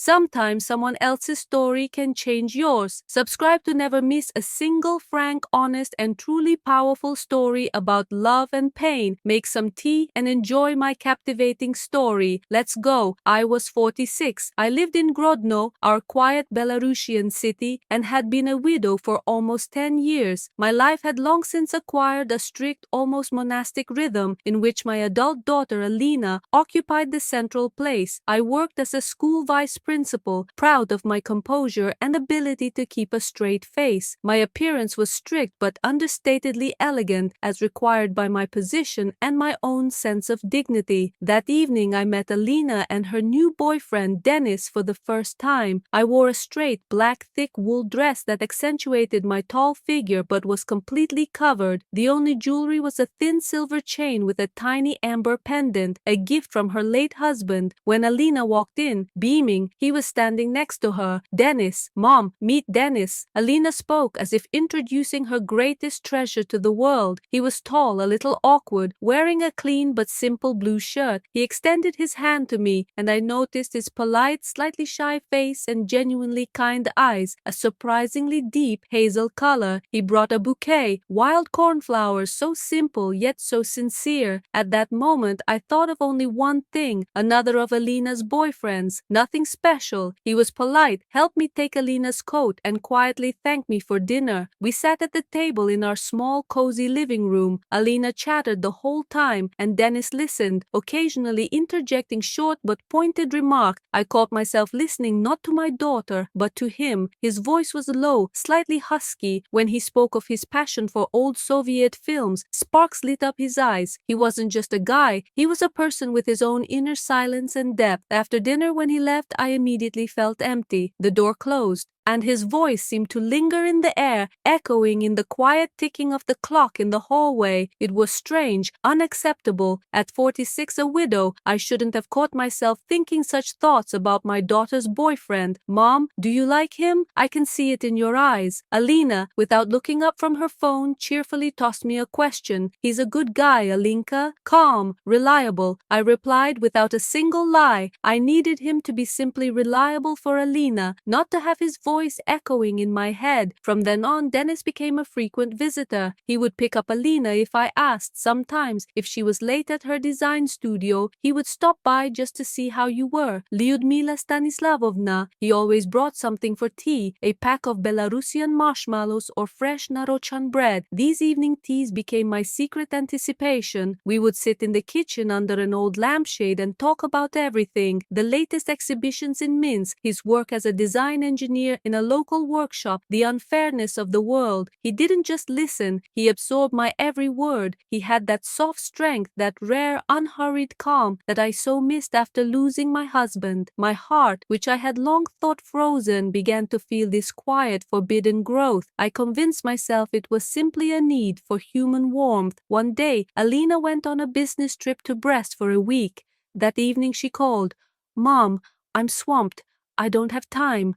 Sometimes someone else's story can change yours. Subscribe to never miss a single frank, honest, and truly powerful story about love and pain. Make some tea and enjoy my captivating story. Let's go. I was 46. I lived in Grodno, our quiet Belarusian city, and had been a widow for almost 10 years. My life had long since acquired a strict, almost monastic rhythm in which my adult daughter Alina occupied the central place. I worked as a school vice principal, proud of my composure and ability to keep a straight face. My appearance was strict but understatedly elegant, as required by my position and my own sense of dignity. That evening I met Alina and her new boyfriend Dennis for the first time. I wore a straight, black, thick wool dress that accentuated my tall figure but was completely covered. The only jewelry was a thin silver chain with a tiny amber pendant, a gift from her late husband. When Alina walked in, beaming, he was standing next to her. "Dennis, Mom, meet Dennis." Alina spoke as if introducing her greatest treasure to the world. He was tall, a little awkward, wearing a clean but simple blue shirt. He extended his hand to me, and I noticed his polite, slightly shy face and genuinely kind eyes, a surprisingly deep hazel color. He brought a bouquet, wild cornflowers, so simple yet so sincere. At that moment, I thought of only one thing, another of Alina's boyfriends. Nothing special. He was polite, helped me take Alina's coat, and quietly thanked me for dinner. We sat at the table in our small, cozy living room. Alina chattered the whole time, and Dennis listened, occasionally interjecting short but pointed remarks. I caught myself listening not to my daughter, but to him. His voice was low, slightly husky. When he spoke of his passion for old Soviet films, sparks lit up his eyes. He wasn't just a guy, he was a person with his own inner silence and depth. After dinner, when he left, I immediately felt empty. The door closed, and his voice seemed to linger in the air, echoing in the quiet ticking of the clock in the hallway. It was strange, unacceptable. At 46, a widow, I shouldn't have caught myself thinking such thoughts about my daughter's boyfriend. "Mom, do you like him? I can see it in your eyes." Alina, without looking up from her phone, cheerfully tossed me a question. "He's a good guy, Alinka. Calm, reliable." I replied without a single lie. I needed him to be simply reliable for Alina, not to have his voice echoing in my head. From then on, Dennis became a frequent visitor. He would pick up Alina if I asked. Sometimes, if she was late at her design studio, he would stop by just to see how you were. "Lyudmila Stanislavovna." He always brought something for tea, a pack of Belarusian marshmallows or fresh narochan bread. These evening teas became my secret anticipation. We would sit in the kitchen under an old lampshade and talk about everything: the latest exhibitions in Minsk, his work as a design engineer in a local workshop, the unfairness of the world. He didn't just listen, he absorbed my every word. He had that soft strength, that rare, unhurried calm that I so missed after losing my husband. My heart, which I had long thought frozen, began to feel this quiet, forbidden growth. I convinced myself it was simply a need for human warmth. One day, Alina went on a business trip to Brest for a week. That evening she called, "Mom, I'm swamped. I don't have time.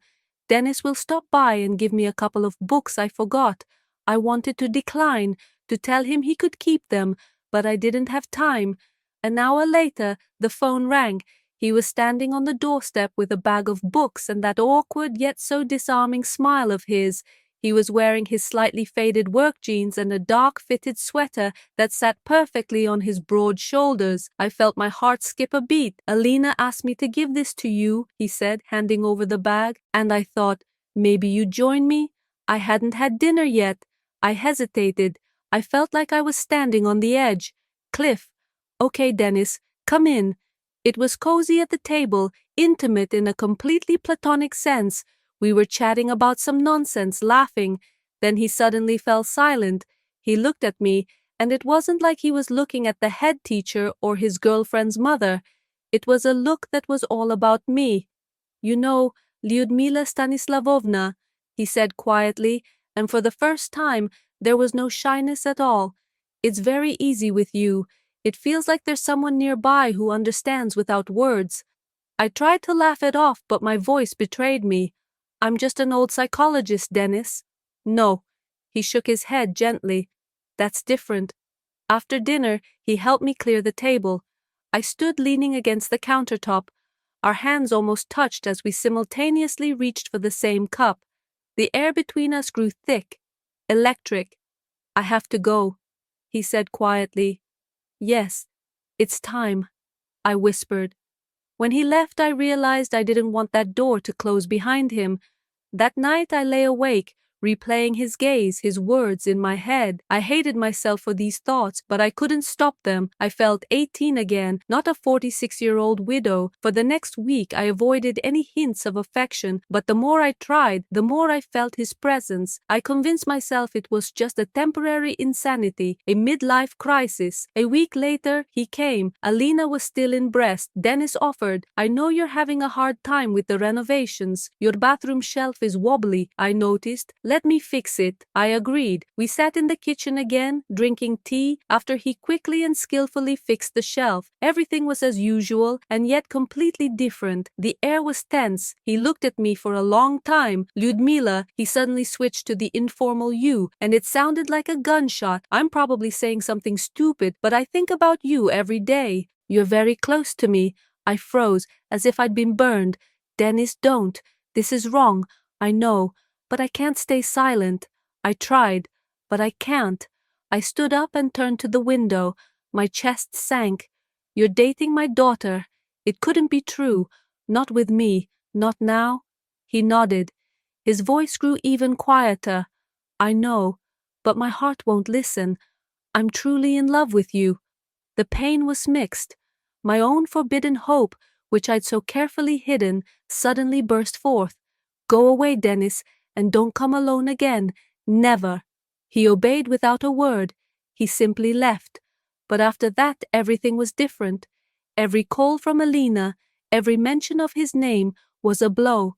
Dennis will stop by and give me a couple of books I forgot." I wanted to decline, to tell him he could keep them, but I didn't have time. An hour later, the phone rang. He was standing on the doorstep with a bag of books and that awkward yet so disarming smile of his. He was wearing his slightly faded work jeans and a dark-fitted sweater that sat perfectly on his broad shoulders. I felt my heart skip a beat. "Alina asked me to give this to you," he said, handing over the bag, and I thought, maybe you'd join me? I hadn't had dinner yet. I hesitated. I felt like I was standing on the edge. "Cliff." "Okay, Dennis, come in." It was cozy at the table, intimate in a completely platonic sense. We were chatting about some nonsense, laughing. Then he suddenly fell silent. He looked at me, and it wasn't like he was looking at the head teacher or his girlfriend's mother. It was a look that was all about me. "You know, Lyudmila Stanislavovna," he said quietly, and for the first time there was no shyness at all. "It's very easy with you. It feels like there's someone nearby who understands without words." I tried to laugh it off, but my voice betrayed me. "I'm just an old psychologist, Dennis." "No." He shook his head gently. "That's different." After dinner, he helped me clear the table. I stood leaning against the countertop. Our hands almost touched as we simultaneously reached for the same cup. The air between us grew thick, electric. "I have to go," he said quietly. "Yes, it's time," I whispered. When he left, I realized I didn't want that door to close behind him. That night I lay awake, replaying his gaze, his words in my head. I hated myself for these thoughts, but I couldn't stop them. I felt 18 again, not a 46-year-old widow. For the next week I avoided any hints of affection, but the more I tried, the more I felt his presence. I convinced myself it was just a temporary insanity, a midlife crisis. A week later, he came. Alina was still in breast. Dennis offered, "I know you're having a hard time with the renovations. Your bathroom shelf is wobbly, I noticed. Let me fix it." I agreed. We sat in the kitchen again, drinking tea, after he quickly and skillfully fixed the shelf. Everything was as usual, and yet completely different. The air was tense. He looked at me for a long time. "Lyudmila," he suddenly switched to the informal you, and it sounded like a gunshot. "I'm probably saying something stupid, but I think about you every day. You're very close to me." I froze, as if I'd been burned. "Dennis, don't. This is wrong. I know, but I can't stay silent." I tried, but I can't. I stood up and turned to the window. My chest sank. "You're dating my daughter. It couldn't be true. Not with me. Not now." He nodded. His voice grew even quieter. "I know, but my heart won't listen. I'm truly in love with you." The pain was mixed. My own forbidden hope, which I'd so carefully hidden, suddenly burst forth. "Go away, Dennis, and don't come alone again. Never." He obeyed without a word. He simply left. But after that, everything was different. Every call from Alina, every mention of his name was a blow.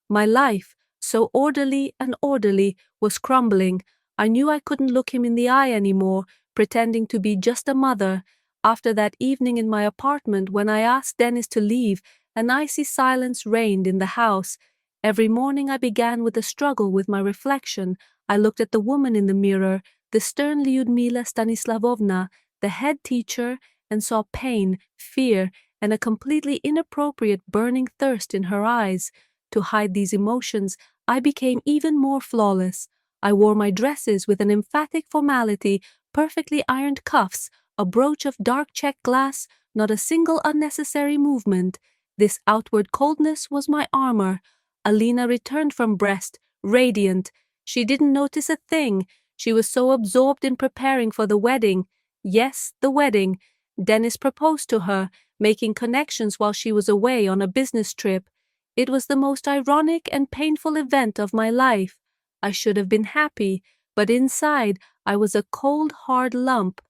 My life, so orderly and orderly, was crumbling. I knew I couldn't look him in the eye anymore, pretending to be just a mother. After that evening in my apartment when I asked Dennis to leave, an icy silence reigned in the house. Every morning I began with a struggle with my reflection. I looked at the woman in the mirror, the stern Lyudmila Stanislavovna, the head teacher, and saw pain, fear, and a completely inappropriate burning thirst in her eyes. To hide these emotions, I became even more flawless. I wore my dresses with an emphatic formality, perfectly ironed cuffs, a brooch of dark check glass, not a single unnecessary movement. This outward coldness was my armor. Alina returned from breast, radiant. She didn't notice a thing. She was so absorbed in preparing for the wedding. Yes, the wedding. Dennis proposed to her, making connections while she was away on a business trip. It was the most ironic and painful event of my life. I should have been happy, but inside I was a cold, hard lump.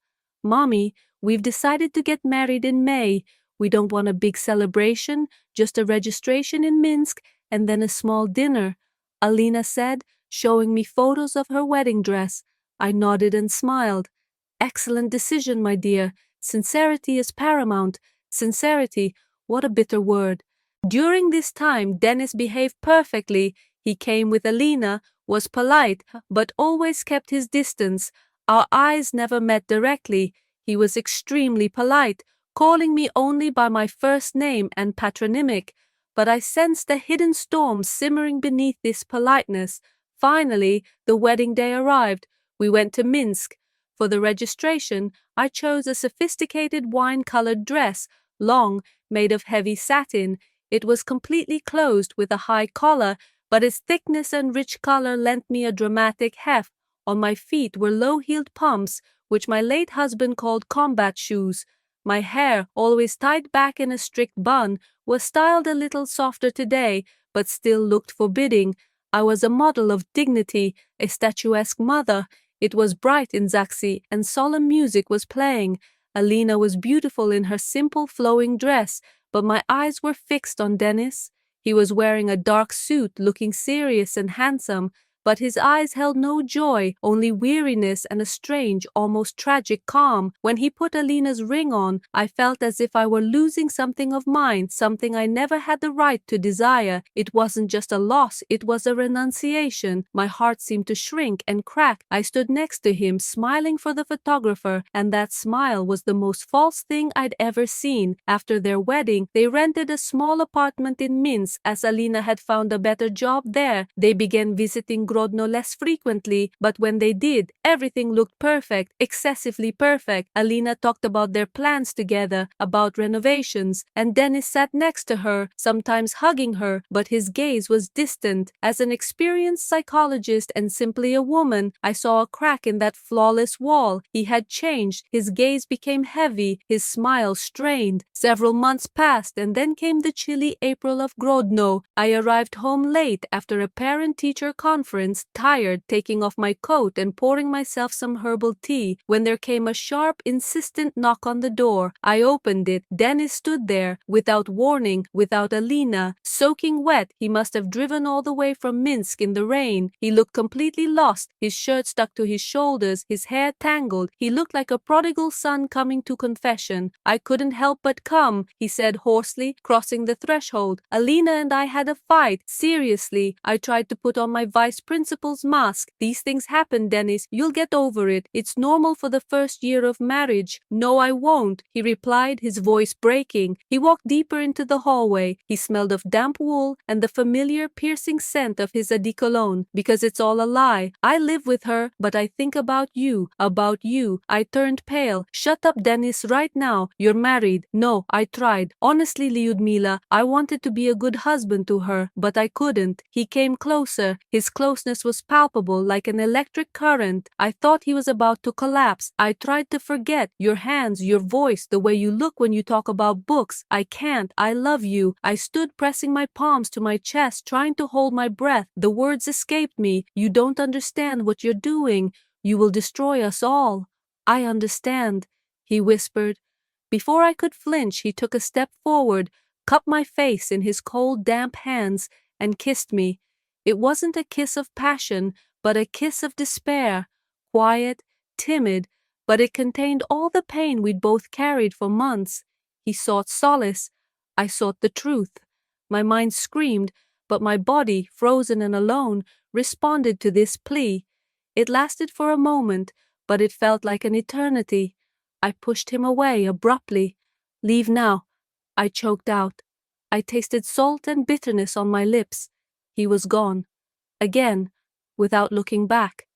"Mommy, we've decided to get married in May. We don't want a big celebration, just a registration in Minsk and then a small dinner," Alina said, showing me photos of her wedding dress. I nodded and smiled. "Excellent decision, my dear. Sincerity is paramount. Sincerity, what a bitter word." During this time, Dennis behaved perfectly. He came with Alina, was polite, but always kept his distance. Our eyes never met directly. He was extremely polite, calling me only by my first name and patronymic. But I sensed a hidden storm simmering beneath this politeness. Finally, the wedding day arrived. We went to Minsk. For the registration, I chose a sophisticated wine-colored dress, long, made of heavy satin. It was completely closed with a high collar, but its thickness and rich color lent me a dramatic heft. On my feet were low-heeled pumps, which my late husband called combat shoes. My hair, always tied back in a strict bun, was styled a little softer today, but still looked forbidding. I was a model of dignity, a statuesque mother. It was bright in Zaxi, and solemn music was playing. Alina was beautiful in her simple flowing dress, but my eyes were fixed on Dennis. He was wearing a dark suit, looking serious and handsome, but his eyes held no joy, only weariness and a strange, almost tragic calm. When he put Alina's ring on, I felt as if I were losing something of mine, something I never had the right to desire. It wasn't just a loss, it was a renunciation. My heart seemed to shrink and crack. I stood next to him, smiling for the photographer, and that smile was the most false thing I'd ever seen. After their wedding, they rented a small apartment in Minsk, as Alina had found a better job there. They began visiting Grodno less frequently, but when they did, everything looked perfect, excessively perfect. Alina talked about their plans together, about renovations, and Dennis sat next to her, sometimes hugging her, but his gaze was distant. As an experienced psychologist and simply a woman, I saw a crack in that flawless wall. He had changed. His gaze became heavy, his smile strained. Several months passed, and then came the chilly April of Grodno. I arrived home late after a parent-teacher conference, tired, taking off my coat and pouring myself some herbal tea, when there came a sharp, insistent knock on the door. I opened it. Dennis stood there, without warning, without Alina. Soaking wet, he must have driven all the way from Minsk in the rain. He looked completely lost, his shirt stuck to his shoulders, his hair tangled. He looked like a prodigal son coming to confession. I couldn't help but come, he said hoarsely, crossing the threshold. Alina and I had a fight. Seriously, I tried to put on my vice principal's mask. These things happen, Dennis. You'll get over it. It's normal for the first year of marriage. No, I won't, he replied, his voice breaking. He walked deeper into the hallway. He smelled of damp wool and the familiar piercing scent of his eau de cologne. Because it's all a lie. I live with her, but I think about you, about you. I turned pale. Shut up, Dennis, right now. You're married. No, I tried. Honestly, Lyudmila, I wanted to be a good husband to her, but I couldn't. He came closer. His closeness was palpable, like an electric current. I thought he was about to collapse. I tried to forget. Your hands, your voice, the way you look when you talk about books. I can't. I love you. I stood pressing my palms to my chest, trying to hold my breath. The words escaped me. You don't understand what you're doing. You will destroy us all. I understand, he whispered. Before I could flinch, he took a step forward, cupped my face in his cold, damp hands, and kissed me. It wasn't a kiss of passion, but a kiss of despair, quiet, timid, but it contained all the pain we'd both carried for months. He sought solace. I sought the truth. My mind screamed, but my body, frozen and alone, responded to this plea. It lasted for a moment, but it felt like an eternity. I pushed him away abruptly. Leave now, I choked out. I tasted salt and bitterness on my lips. He was gone. Again, without looking back.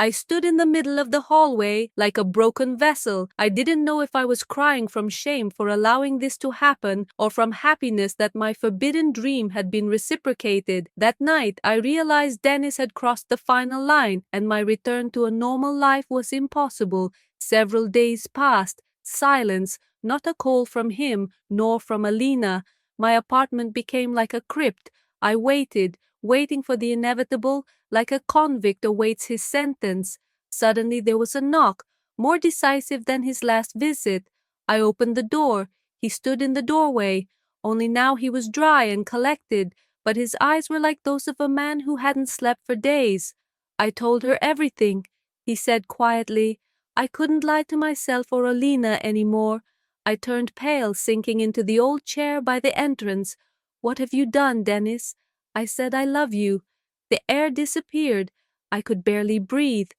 I stood in the middle of the hallway like a broken vessel. I didn't know if I was crying from shame for allowing this to happen or from happiness that my forbidden dream had been reciprocated. That night, I realized Dennis had crossed the final line and my return to a normal life was impossible. Several days passed. Silence, not a call from him, nor from Alina. My apartment became like a crypt. I waited, waiting for the inevitable, like a convict awaits his sentence. Suddenly there was a knock, more decisive than his last visit. I opened the door. He stood in the doorway. Only now he was dry and collected, but his eyes were like those of a man who hadn't slept for days. I told her everything, he said quietly. I couldn't lie to myself or Alina anymore. I turned pale, sinking into the old chair by the entrance. What have you done, Dennis? I said I love you. The air disappeared. I could barely breathe.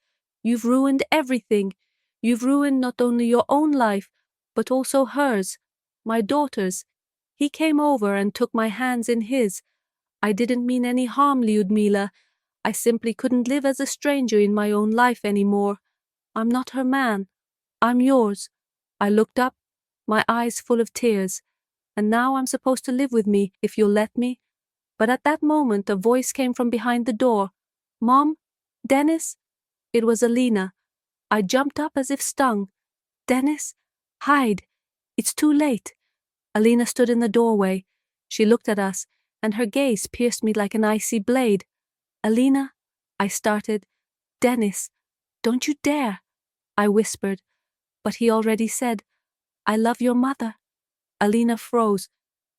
You've ruined everything. You've ruined not only your own life, but also hers, my daughter's. He came over and took my hands in his. I didn't mean any harm, Lyudmila. I simply couldn't live as a stranger in my own life anymore. I'm not her man. I'm yours. I looked up, my eyes full of tears. And now I'm supposed to live with me, if you'll let me. But at that moment a voice came from behind the door. Mom? Dennis? It was Alina. I jumped up as if stung. Dennis? Hide. It's too late. Alina stood in the doorway. She looked at us, and her gaze pierced me like an icy blade. Alina? I started. Dennis, don't you dare, I whispered. But he already said, I love your mother. Alina froze.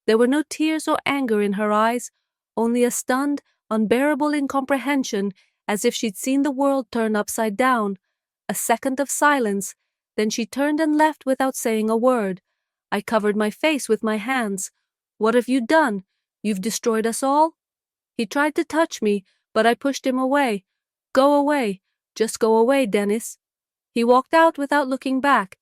There were no tears or anger in her eyes, only a stunned, unbearable incomprehension, as if she'd seen the world turn upside down. A second of silence, then she turned and left without saying a word. I covered my face with my hands. "What have you done? You've destroyed us all?" He tried to touch me, but I pushed him away. "Go away. Just go away, Dennis." He walked out without looking back.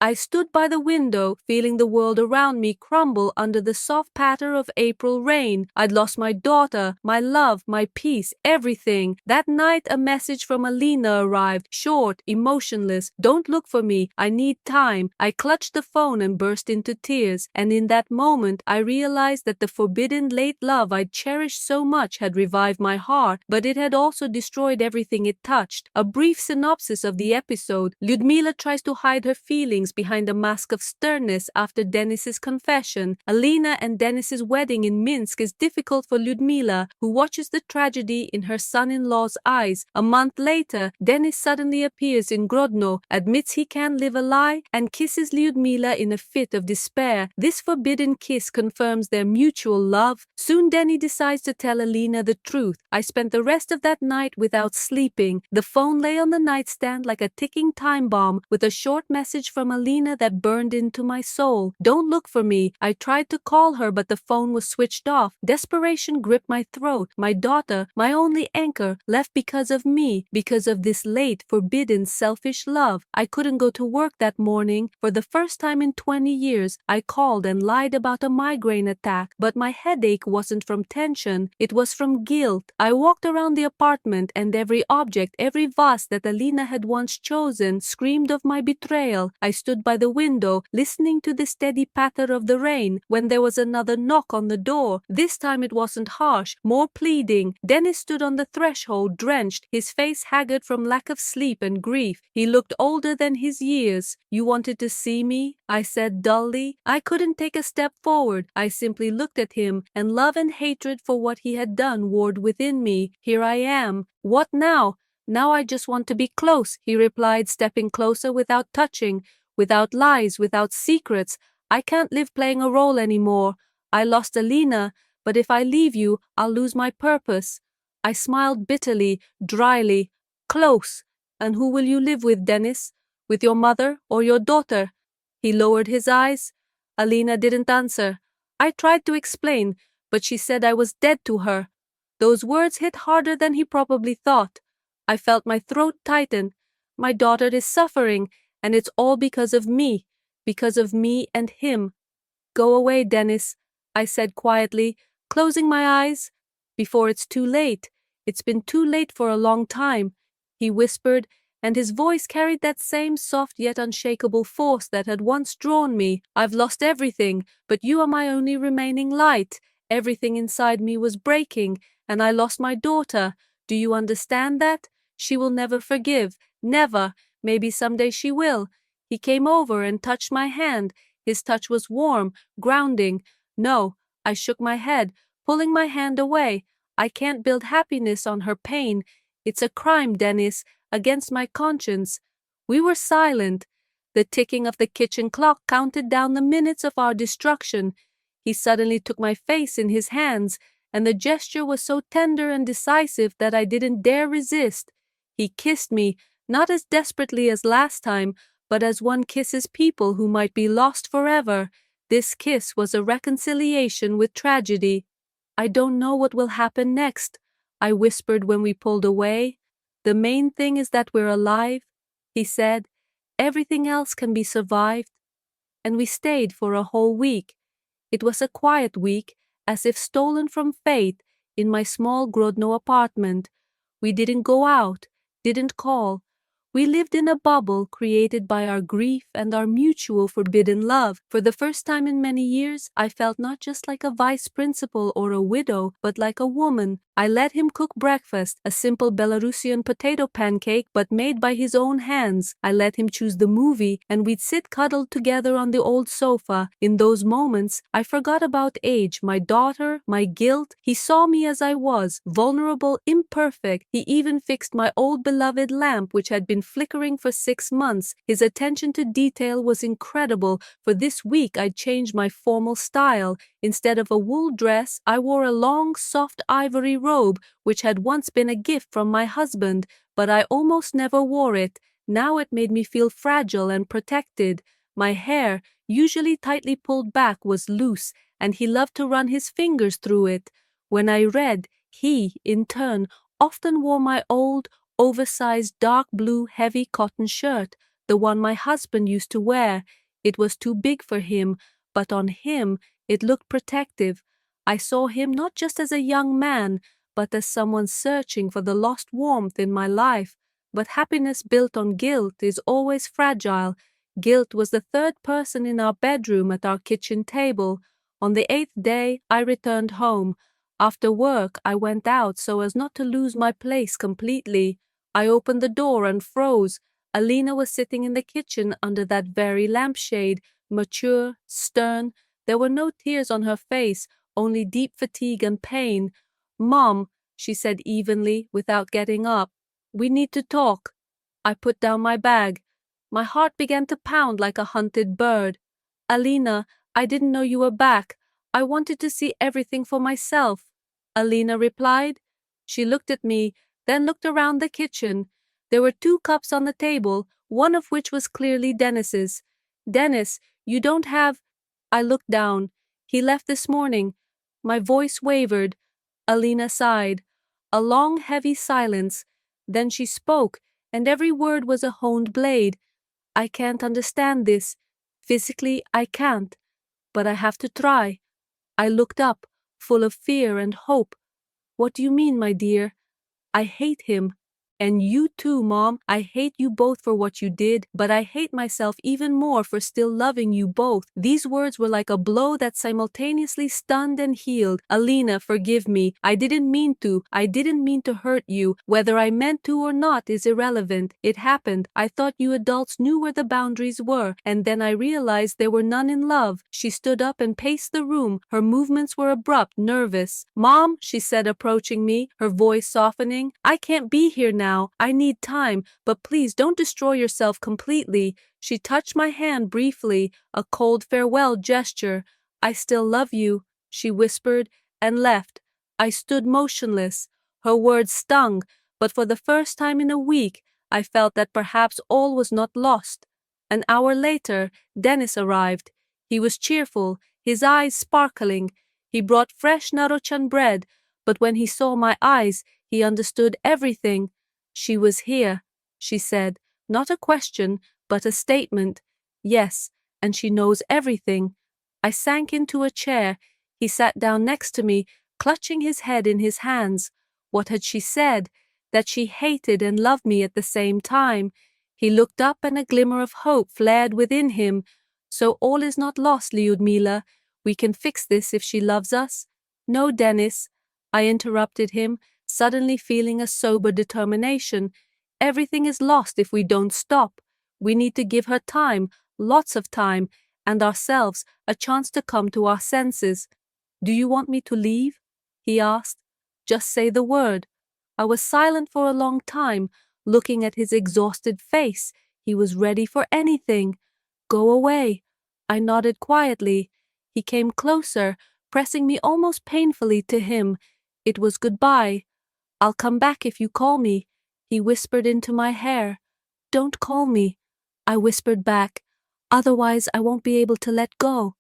I stood by the window, feeling the world around me crumble under the soft patter of April rain. I'd lost my daughter, my love, my peace, everything. That night a message from Alina arrived, short, emotionless. "Don't look for me. I need time." I clutched the phone and burst into tears. And in that moment I realized that the forbidden late love I'd cherished so much had revived my heart, but it had also destroyed everything it touched. A brief synopsis of the episode. Lyudmila tries to hide her feelings behind a mask of sternness after Denis's confession. Alina and Denis's wedding in Minsk is difficult for Lyudmila, who watches the tragedy in her son-in-law's eyes. A month later, Denis suddenly appears in Grodno, admits he can't live a lie, and kisses Lyudmila in a fit of despair. This forbidden kiss confirms their mutual love. Soon Denis decides to tell Alina the truth. I spent the rest of that night without sleeping. The phone lay on the nightstand like a ticking time bomb, with a short message from Alina that burned into my soul. "Don't look for me." I tried to call her, but the phone was switched off. Desperation gripped my throat. My daughter, my only anchor, left because of me, because of this late, forbidden, selfish love. I couldn't go to work that morning. For the first time in 20 years, I called and lied about a migraine attack, but my headache wasn't from tension, it was from guilt. I walked around the apartment, and every object, every vase that Alina had once chosen, screamed of my betrayal. I stood by the window, listening to the steady patter of the rain, when there was another knock on the door. This time it wasn't harsh, more pleading. Denis stood on the threshold, drenched, his face haggard from lack of sleep and grief. He looked older than his years. "You wanted to see me?" I said dully. I couldn't take a step forward. I simply looked at him, and love and hatred for what he had done warred within me. "Here I am. What now?" "Now I just want to be close," he replied, stepping closer without touching. "Without lies, without secrets. I can't live playing a role anymore. I lost Alina, but if I leave you, I'll lose my purpose." I smiled bitterly, dryly. "Close. And who will you live with, Denis? With your mother or your daughter?" He lowered his eyes. Alina didn't answer. I tried to explain, but she said I was dead to her. Those words hit harder than he probably thought. I felt my throat tighten. My daughter is suffering, and it's all because of me and him. "Go away, Denis," I said quietly, closing my eyes. "Before it's too late. It's been too late for a long time," he whispered, and his voice carried that same soft yet unshakable force that had once drawn me. "I've lost everything, but you are my only remaining light. Everything inside me was breaking, and I lost my daughter. Do you understand that? She will never forgive, never. Maybe someday she will." He came over and touched my hand. His touch was warm, grounding. "No," I shook my head, pulling my hand away. "I can't build happiness on her pain. It's a crime, Denis, against my conscience." We were silent. The ticking of the kitchen clock counted down the minutes of our destruction. He suddenly took my face in his hands, and the gesture was so tender and decisive that I didn't dare resist. He kissed me, not as desperately as last time, but as one kisses people who might be lost forever. This kiss was a reconciliation with tragedy. "I don't know what will happen next," I whispered when we pulled away. "The main thing is that we're alive," he said. "Everything else can be survived." And we stayed for a whole week. It was a quiet week, as if stolen from fate, in my small Grodno apartment. We didn't go out, didn't call. We lived in a bubble created by our grief and our mutual forbidden love. For the first time in many years, I felt not just like a vice principal or a widow, but like a woman. I let him cook breakfast, a simple Belarusian potato pancake, but made by his own hands. I let him choose the movie, and we'd sit cuddled together on the old sofa. In those moments, I forgot about age, my daughter, my guilt. He saw me as I was, vulnerable, imperfect. He even fixed my old beloved lamp, which had been flickering for 6 months. His attention to detail was incredible. For this week, I'd changed my formal style. Instead of a wool dress, I wore a long, soft ivory robe, which had once been a gift from my husband, but I almost never wore it. Now it made me feel fragile and protected. My hair, usually tightly pulled back, was loose, and he loved to run his fingers through it. When I read, he, in turn, often wore my old, oversized dark blue heavy cotton shirt, the one my husband used to wear. It was too big for him, but on him it looked protective. I saw him not just as a young man, but as someone searching for the lost warmth in my life. But happiness built on guilt is always fragile. Guilt was the third person in our bedroom at our kitchen table. On the 8th day, I returned home. After work, I went out so as not to lose my place completely. I opened the door and froze. Alina was sitting in the kitchen under that very lampshade, mature, stern. There were no tears on her face, only deep fatigue and pain. "Mom," she said evenly, without getting up, "we need to talk." I put down my bag. My heart began to pound like a hunted bird. "Alina, I didn't know you were back. I wanted to see everything for myself," Alina replied. She looked at me, then looked around the kitchen. There were 2 cups on the table, one of which was clearly Dennis's. "Dennis, you don't have—" I looked down. "He left this morning." My voice wavered. Alina sighed. A long, heavy silence. Then she spoke, and every word was a honed blade. "I can't understand this. Physically, I can't. But I have to try." I looked up, full of fear and hope. "What do you mean, my dear?" "I hate him. And you too, Mom. I hate you both for what you did, but I hate myself even more for still loving you both." These words were like a blow that simultaneously stunned and healed. "Alina, forgive me. I didn't mean to. I didn't mean to hurt you. Whether I meant to or not is irrelevant. It happened. I thought you adults knew where the boundaries were, and then I realized there were none in love." She stood up and paced the room. Her movements were abrupt, nervous. "Mom," she said, approaching me, her voice softening, "I can't be here now. I need time, but please don't destroy yourself completely." She touched my hand briefly, a cold farewell gesture. "I still love you," she whispered, and left. I stood motionless. Her words stung, but for the first time in a week, I felt that perhaps all was not lost. An hour later, Dennis arrived. He was cheerful, his eyes sparkling. He brought fresh Narochan bread, but when he saw my eyes, he understood everything. "She was here," she said, not a question, but a statement. "Yes, and she knows everything." I sank into a chair. He sat down next to me, clutching his head in his hands. What had she said? That she hated and loved me at the same time. He looked up and a glimmer of hope flared within him. "So all is not lost, Lyudmila. We can fix this if she loves us." "No, Dennis," I interrupted him, suddenly feeling a sober determination. "Everything is lost if we don't stop. We need to give her time, lots of time, and ourselves a chance to come to our senses." "Do you want me to leave?" he asked. "Just say the word." I was silent for a long time, looking at his exhausted face. He was ready for anything. "Go away." I nodded quietly. He came closer, pressing me almost painfully to him. It was goodbye. "I'll come back if you call me," he whispered into my hair. "Don't call me," I whispered back. "Otherwise I won't be able to let go."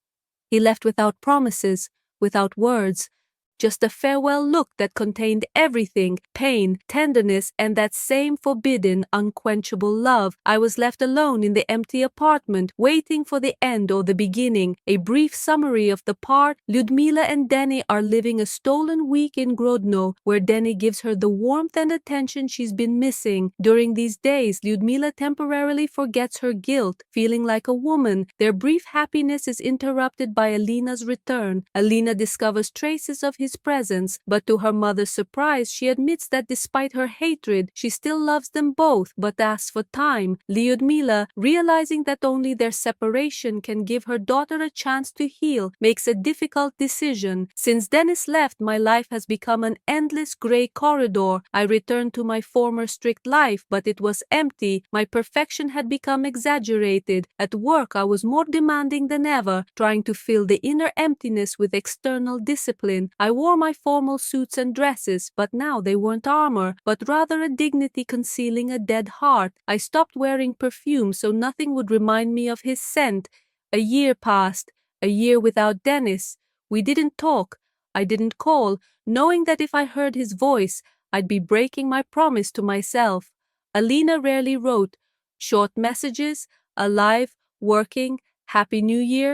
He left without promises, without words. Just a farewell look that contained everything, pain, tenderness, and that same forbidden, unquenchable love. I was left alone in the empty apartment, waiting for the end or the beginning. A brief summary of the part: Lyudmila and Denny are living a stolen week in Grodno, where Denny gives her the warmth and attention she's been missing. During these days, Lyudmila temporarily forgets her guilt, feeling like a woman. Their brief happiness is interrupted by Alina's return. Alina discovers traces of his presence, but to her mother's surprise, she admits that despite her hatred, she still loves them both, but asks for time. Lyudmila, realizing that only their separation can give her daughter a chance to heal, makes a difficult decision. Since Dennis left, my life has become an endless gray corridor. I returned to my former strict life, but it was empty. My perfection had become exaggerated. At work, I was more demanding than ever, trying to fill the inner emptiness with external discipline. I wore my formal suits and dresses, but now they weren't armor, but rather a dignity concealing a dead heart. I stopped wearing perfume so nothing would remind me of his scent. A year passed, a year without Dennis. We didn't talk. I didn't call, knowing that if I heard his voice, I'd be breaking my promise to myself. Alina rarely wrote short messages, alive, working, Happy New Year.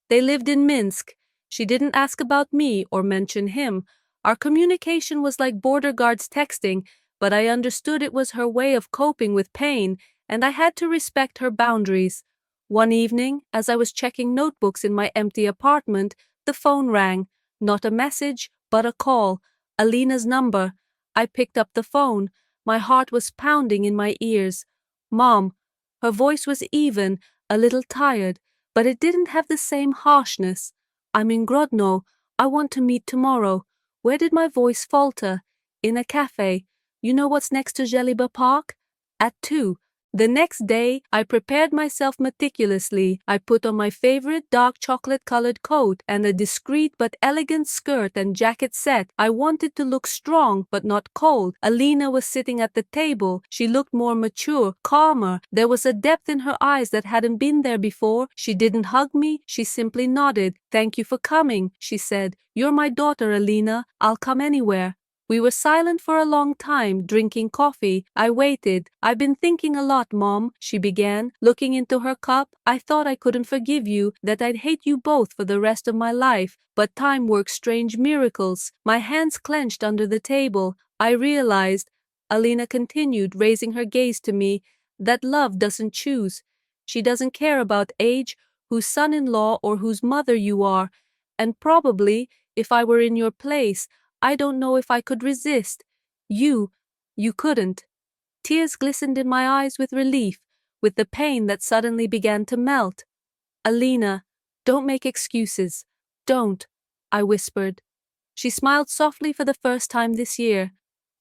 They lived in Minsk. She didn't ask about me or mention him. Our communication was like border guards texting, but I understood it was her way of coping with pain, and I had to respect her boundaries. One evening, as I was checking notebooks in my empty apartment, the phone rang. Not a message, but a call. Alina's number. I picked up the phone. My heart was pounding in my ears. Mom. Her voice was even, a little tired, but it didn't have the same harshness. I'm in Grodno. I want to meet tomorrow. Where did my voice falter? In a cafe. You know what's next to Zheliba Park? At 2. The next day, I prepared myself meticulously. I put on my favorite dark chocolate-colored coat and a discreet but elegant skirt and jacket set. I wanted to look strong but not cold. Alina was sitting at the table. She looked more mature, calmer. There was a depth in her eyes that hadn't been there before. She didn't hug me. She simply nodded. "Thank you for coming," she said. "You're my daughter, Alina. I'll come anywhere." We were silent for a long time, drinking coffee. I waited. "I've been thinking a lot, Mom," she began, looking into her cup. "I thought I couldn't forgive you, that I'd hate you both for the rest of my life. But time works strange miracles." My hands clenched under the table. I realized, Alina continued, raising her gaze to me, that love doesn't choose. She doesn't care about age, whose son-in-law or whose mother you are. And probably, if I were in your place, I don't know if I could resist. You couldn't. Tears glistened in my eyes with relief, with the pain that suddenly began to melt. "Alina, don't make excuses. Don't," I whispered. She smiled softly for the first time this year.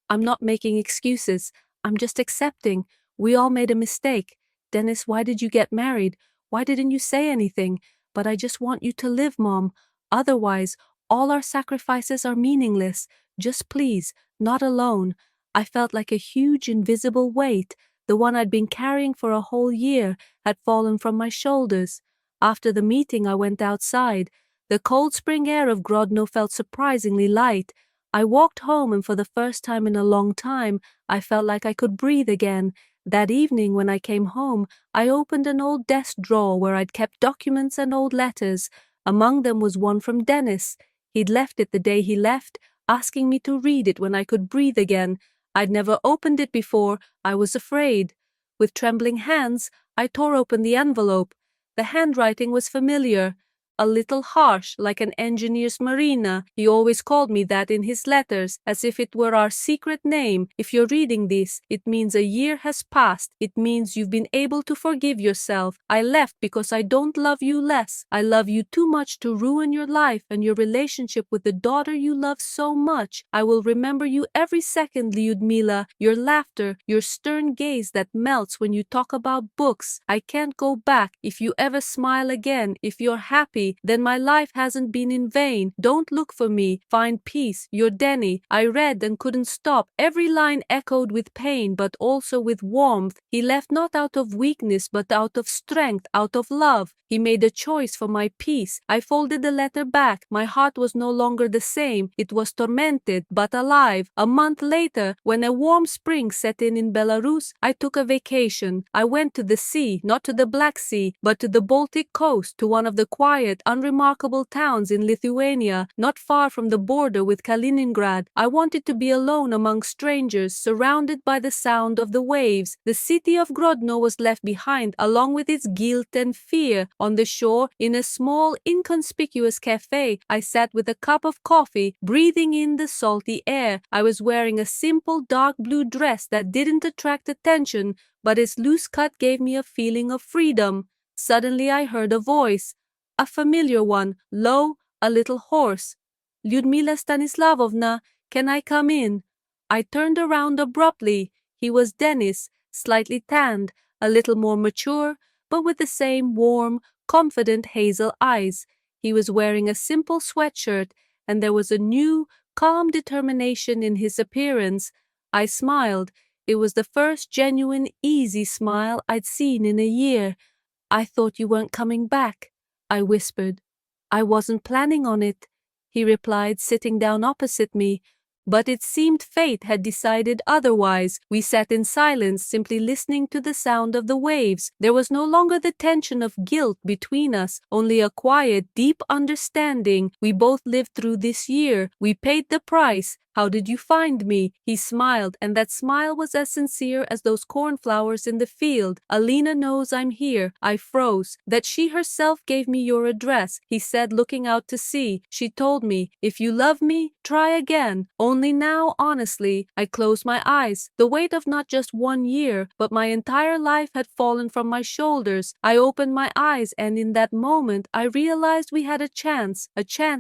"I'm not making excuses. I'm just accepting. We all made a mistake. Dennis, why did you get married? Why didn't you say anything? But I just want you to live, Mom. Otherwise, all our sacrifices are meaningless. Just please, not alone." I felt like a huge invisible weight, the one I'd been carrying for a whole year, had fallen from my shoulders. After the meeting, I went outside. The cold spring air of Grodno felt surprisingly light. I walked home, and for the first time in a long time, I felt like I could breathe again. That evening, when I came home, I opened an old desk drawer where I'd kept documents and old letters. Among them was one from Dennis. He'd left it the day he left, asking me to read it when I could breathe again. I'd never opened it before. I was afraid. With trembling hands, I tore open the envelope. The handwriting was familiar. A little harsh, like an engineer's Marina. He always called me that in his letters, as if it were our secret name. "If you're reading this, it means a year has passed. It means you've been able to forgive yourself. I left because I don't love you less. I love you too much to ruin your life and your relationship with the daughter you love so much. I will remember you every second, Lyudmila. Your laughter, your stern gaze that melts when you talk about books. I can't go back. If you ever smile again, if you're happy, then my life hasn't been in vain. Don't look for me. Find peace. Your Denny." I read and couldn't stop. Every line echoed with pain, but also with warmth. He left not out of weakness, but out of strength, out of love. He made a choice for my peace. I folded the letter back. My heart was no longer the same. It was tormented, but alive. A month later, when a warm spring set in Belarus, I took a vacation. I went to the sea, not to the Black Sea, but to the Baltic coast, to one of the quiet, quiet, unremarkable towns in Lithuania, not far from the border with Kaliningrad. I wanted to be alone among strangers, surrounded by the sound of the waves. The city of Grodno was left behind, along with its guilt and fear. On the shore, in a small, inconspicuous cafe, I sat with a cup of coffee, breathing in the salty air. I was wearing a simple dark blue dress that didn't attract attention, but its loose cut gave me a feeling of freedom. Suddenly I heard a voice, a familiar one, low, a little hoarse. "Lyudmila Stanislavovna, can I come in?" I turned around abruptly. He was Denis, slightly tanned, a little more mature, but with the same warm, confident hazel eyes. He was wearing a simple sweatshirt, and there was a new, calm determination in his appearance. I smiled. It was the first genuine, easy smile I'd seen in a year. "I thought you weren't coming back," I whispered. "I wasn't planning on it," he replied, sitting down opposite me. But it seemed fate had decided otherwise. We sat in silence, simply listening to the sound of the waves. There was no longer the tension of guilt between us, only a quiet, deep understanding. We both lived through this year. We paid the price. "How did you find me?" He smiled, and that smile was as sincere as those cornflowers in the field. "Alina knows I'm here." I froze. "That she herself gave me your address," he said, looking out to sea. "She told me, if you love me, try again." Only now, honestly, I closed my eyes. The weight of not just 1 year, but my entire life had fallen from my shoulders. I opened my eyes, and in that moment, I realized we had a chance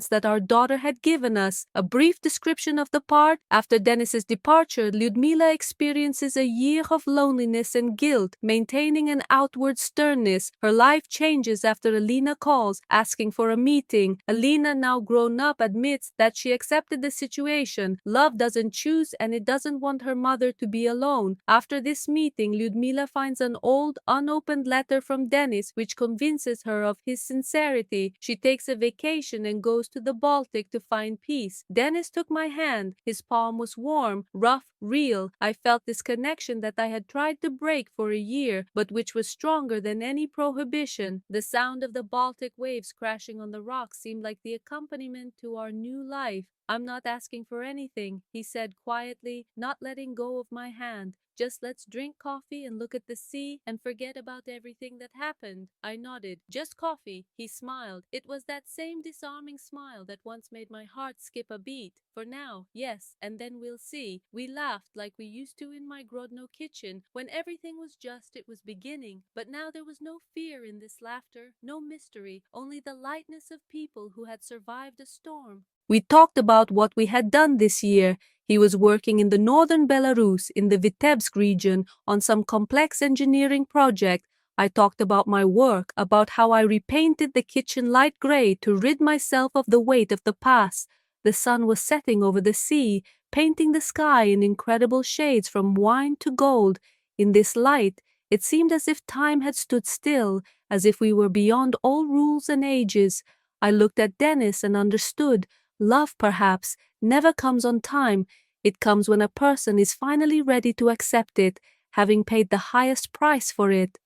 that our daughter had given us. A brief description of the part. After Denis's departure, Lyudmila experiences a year of loneliness and guilt, maintaining an outward sternness. Her life changes after Alina calls, asking for a meeting. Alina, now grown up, admits that she accepted the situation. Love doesn't choose, and it doesn't want her mother to be alone. After this meeting, Lyudmila finds an old, unopened letter from Denis, which convinces her of his sincerity. She takes a vacation and goes to the Baltic to find peace. Denis took my hand. His palm was warm, rough, real. I felt this connection that I had tried to break for a year, but which was stronger than any prohibition. The sound of the Baltic waves crashing on the rocks seemed like the accompaniment to our new life. "I'm not asking for anything," he said quietly, not letting go of my hand. "Just let's drink coffee and look at the sea and forget about everything that happened." I nodded. "Just coffee." He smiled. It was that same disarming smile that once made my heart skip a beat. "For now, yes, and then we'll see." We laughed like we used to in my Grodno kitchen, when everything was just it was beginning. But now there was no fear in this laughter, no mystery, only the lightness of people who had survived a storm. We talked about what we had done this year. He was working in the northern Belarus, in the Vitebsk region, on some complex engineering project. I talked about my work, about how I repainted the kitchen light gray to rid myself of the weight of the past. The sun was setting over the sea, painting the sky in incredible shades from wine to gold. In this light, it seemed as if time had stood still, as if we were beyond all rules and ages. I looked at Denis and understood. Love, perhaps, never comes on time. It comes when a person is finally ready to accept it, having paid the highest price for it.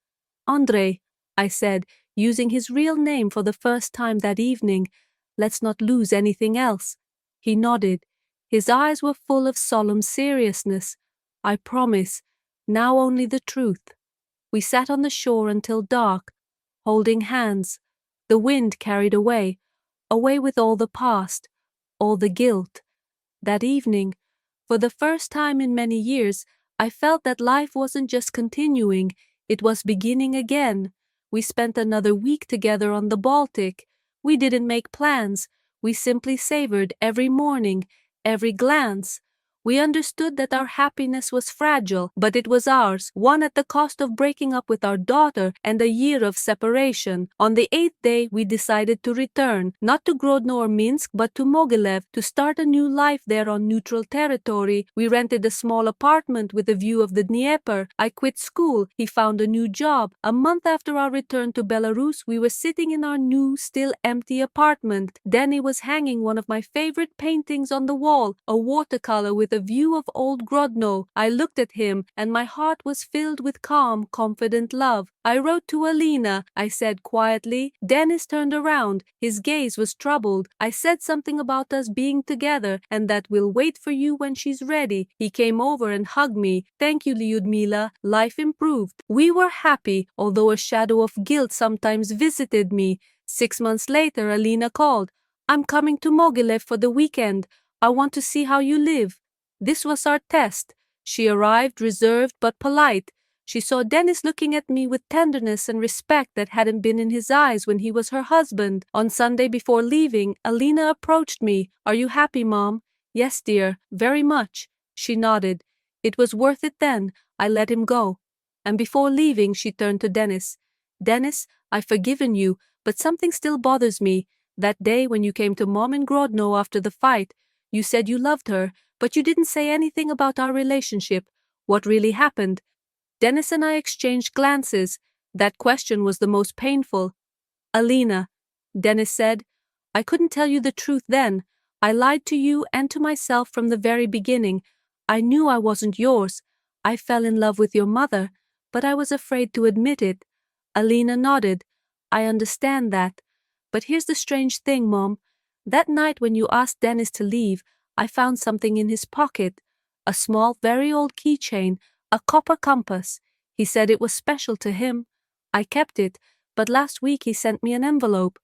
"Andrei," I said, using his real name for the first time that evening, "let's not lose anything else." He nodded. His eyes were full of solemn seriousness. "I promise. Now only the truth." We sat on the shore until dark, holding hands. The wind carried away with all the past, all the guilt. That evening, for the first time in many years, I felt that life wasn't just continuing, it was beginning again. We spent another week together on the Baltic. We didn't make plans. We simply savored every morning, every glance. We understood that our happiness was fragile, but it was ours, one at the cost of breaking up with our daughter and a year of separation. On the 8th day, we decided to return, not to Grodno or Minsk, but to Mogilev, to start a new life there on neutral territory. We rented a small apartment with a view of the Dnieper. I quit school. He found a new job. A month after our return to Belarus, we were sitting in our new, still empty apartment. Danny was hanging one of my favorite paintings on the wall, a watercolor with a view of old Grodno. I looked at him, and my heart was filled with calm, confident love. I wrote to Alina, I said quietly. Dennis turned around. His gaze was troubled. I said something about us being together, and that we'll wait for you when she's ready. He came over and hugged me. Thank you, Lyudmila. Life improved. We were happy, although a shadow of guilt sometimes visited me. 6 months later, Alina called. I'm coming to Mogilev for the weekend. I want to see how you live. This was our test. She arrived reserved but polite. She saw Dennis looking at me with tenderness and respect that hadn't been in his eyes when he was her husband. On Sunday before leaving, Alina approached me. Are you happy, Mom? Yes, dear, very much. She nodded. It was worth it then. I let him go. And before leaving, she turned to Dennis. Dennis, I've forgiven you, but something still bothers me. That day when you came to Mom in Grodno after the fight, you said you loved her, but you didn't say anything about our relationship. What really happened? Dennis and I exchanged glances. That question was the most painful. Alina, Dennis said, I couldn't tell you the truth then. I lied to you and to myself from the very beginning. I knew I wasn't yours. I fell in love with your mother, but I was afraid to admit it. Alina nodded. I understand that. But here's the strange thing, Mom. That night when you asked Dennis to leave, I found something in his pocket. A small, very old keychain, a copper compass. He said it was special to him. I kept it, but last week he sent me an envelope.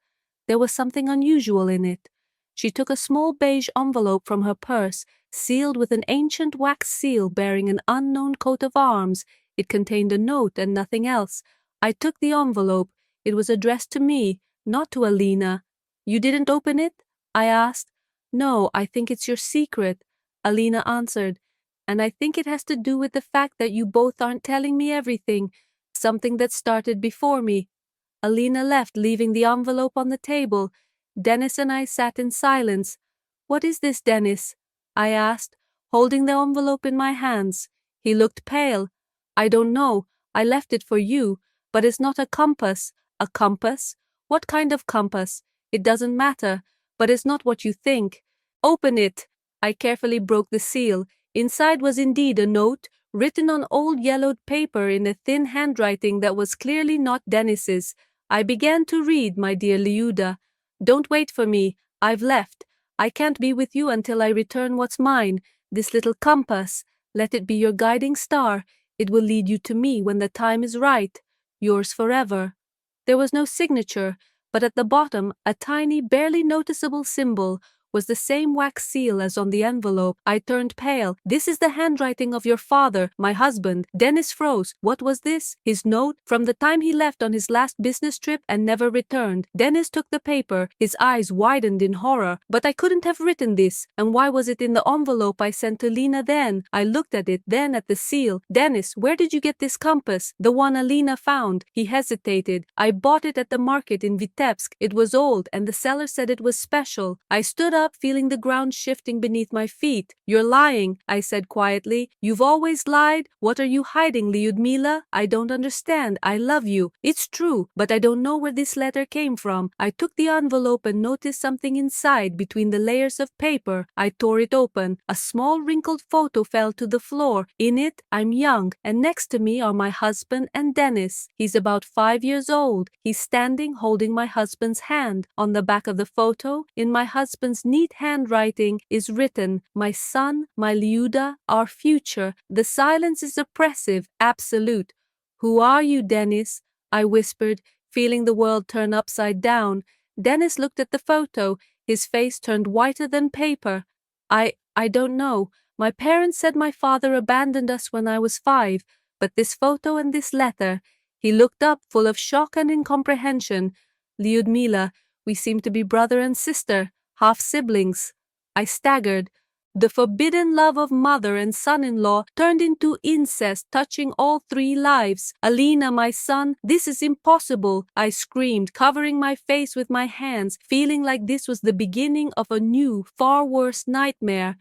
There was something unusual in it. She took a small beige envelope from her purse, sealed with an ancient wax seal bearing an unknown coat of arms. It contained a note and nothing else. I took the envelope. It was addressed to me, not to Alina. You didn't open it? I asked. No, I think it's your secret, Alina answered. And I think it has to do with the fact that you both aren't telling me everything, something that started before me. Alina left, leaving the envelope on the table. Dennis and I sat in silence. What is this, Dennis? I asked, holding the envelope in my hands. He looked pale. I don't know. I left it for you, but it's not a compass. A compass? What kind of compass? It doesn't matter, but it's not what you think. Open it. I carefully broke the seal. Inside was indeed a note, written on old yellowed paper in a thin handwriting that was clearly not Dennis's. I began to read, my dear Liuda. Don't wait for me. I've left. I can't be with you until I return what's mine, this little compass. Let it be your guiding star. It will lead you to me when the time is right. Yours forever. There was no signature, but at the bottom, a tiny, barely noticeable symbol was the same wax seal as on the envelope. I turned pale. This is the handwriting of your father, my husband. Dennis froze. What was this? His note? From the time he left on his last business trip and never returned. Dennis took the paper. His eyes widened in horror. But I couldn't have written this. And why was it in the envelope I sent to Lena then? I looked at it, then at the seal. Dennis, where did you get this compass? The one Alina found. He hesitated. I bought it at the market in Vitebsk. It was old, and the seller said it was special. I stood up, feeling the ground shifting beneath my feet. You're lying, I said quietly. You've always lied. What are you hiding, Lyudmila? I don't understand. I love you. It's true, but I don't know where this letter came from. I took the envelope and noticed something inside between the layers of paper. I tore it open. A small wrinkled photo fell to the floor. In it, I'm young, and next to me are my husband and Dennis. He's about 5 years old. He's standing holding my husband's hand. On the back of the photo, in my husband's neat handwriting, is written, my son, my Liuda, our future. The silence is oppressive, absolute. Who are you, Dennis? I whispered, feeling the world turn upside down. Dennis looked at the photo. His face turned whiter than paper. I don't know. My parents said my father abandoned us when I was 5, but this photo and this letter. He looked up, full of shock and incomprehension. Lyudmila, we seem to be brother and sister, half siblings. I staggered. The forbidden love of mother and son-in-law turned into incest, touching all 3 lives. Alina, my son, this is impossible, I screamed, covering my face with my hands, feeling like this was the beginning of a new, far worse nightmare.